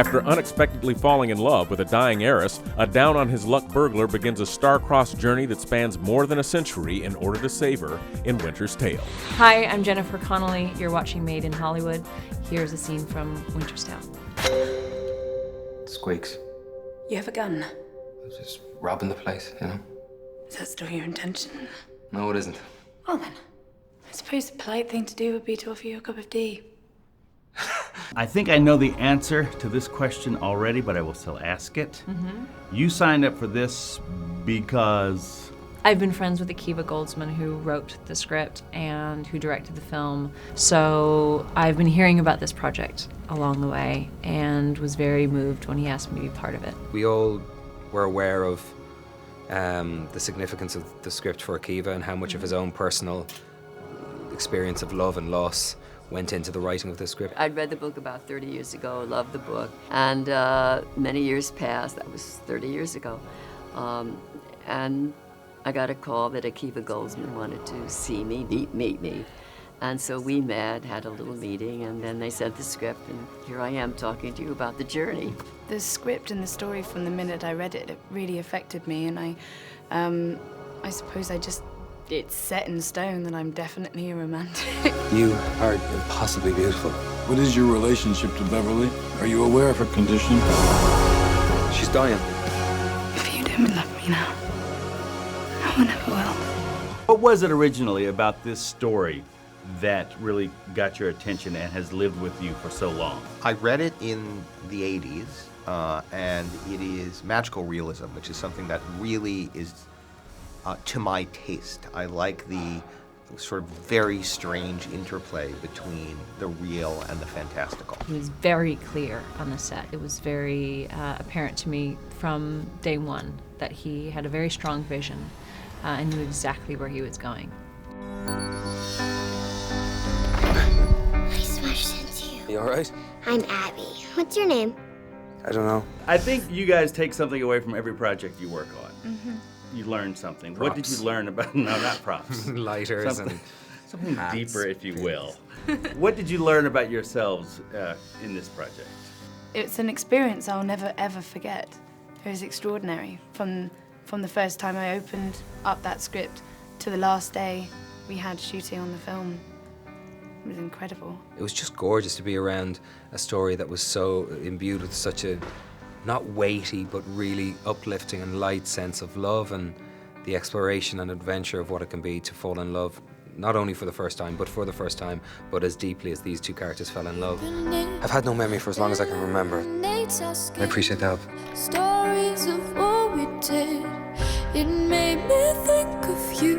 After unexpectedly falling in love with a dying heiress, a down-on-his-luck burglar begins a star-crossed journey that spans more than a century in order to save her in Winter's Tale. Hi, I'm Jennifer Connelly. You're watching Made in Hollywood. Here's a scene from Winter's Tale. Squeaks. You have a gun? I was just robbing the place, you know? Is that still your intention? No, it isn't. Well then, I suppose the polite thing to do would be to offer you a cup of tea. I think I know the answer to this question already, but I will still ask it. You signed up for this because... I've been friends with Akiva Goldsman, who wrote the script and who directed the film. So I've been hearing about this project along the way and was very moved when he asked me to be part of it. We all were aware of the significance of the script for Akiva and how much of his own personal experience of love and loss went into the writing of the script. I'd read the book about 30 years ago, loved the book, and many years passed, that was 30 years ago, and I got a call that Akiva Goldsman wanted to see me, meet me. And so we met, had a little meeting, and then they sent the script, and here I am talking to you about the journey. The script and the story from the minute I read it, it really affected me, and I suppose it's set in stone that I'm definitely a romantic. You are impossibly beautiful. What is your relationship to Beverly? Are you aware of her condition? She's dying. If you don't love me now, no one ever will. What was it originally about this story that really got your attention and has lived with you for so long? I read it in the 80s, and it is magical realism, which is something that really is to my taste. I like the sort of very strange interplay between the real and the fantastical. He was very clear on the set. It was very apparent to me from day one that he had a very strong vision and knew exactly where he was going. I smashed into you. You all right? I'm Abby. What's your name? I don't know. I think you guys take something away from every project you work on. You learn something. Props. What did you learn about, no, not props. Lighters Something hats. deeper, if you will. What did you learn about yourselves in this project? It's an experience I'll never ever forget. It was extraordinary. From the first time I opened up that script to the last day we had shooting on the film. It was incredible. It was just gorgeous to be around a story that was so imbued with such a, not weighty, but really uplifting and light sense of love and the exploration and adventure of what it can be to fall in love, not only for the first time, but as deeply as these two characters fell in love. I've had no memory for as long as I can remember. I appreciate the help. Stories of what we did. It made me think of you.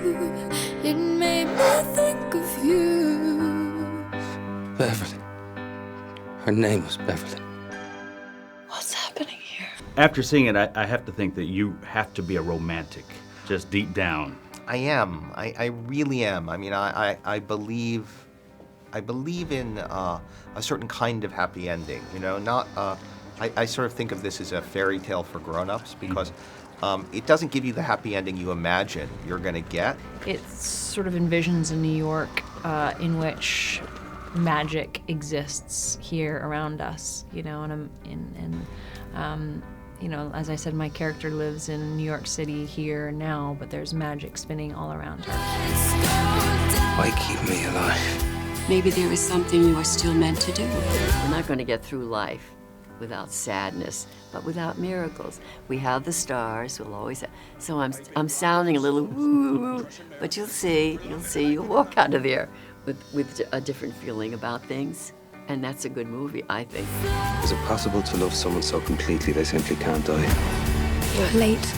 It made me think of you. Beverly. Her name was Beverly. What's happening here? After seeing it, I have to think that you have to be a romantic, just deep down. I am. I really am. I mean, I believe in a certain kind of happy ending. You know, not. I sort of think of this as a fairy tale for grown-ups because it doesn't give you the happy ending you imagine you're going to get. It sort of envisions a New York in which magic exists here around us, you know, and you know, as I said, my character lives in New York City here now, but there's magic spinning all around her. Why keep me alive? Maybe there is something you are still meant to do. We're not going to get through life without sadness, but without miracles. We have the stars, we'll always have. So I'm sounding a little woo, but you'll see, you'll walk out of there with a different feeling about things. And that's a good movie, I think. Is it possible to love someone so completely they simply can't die? You're late.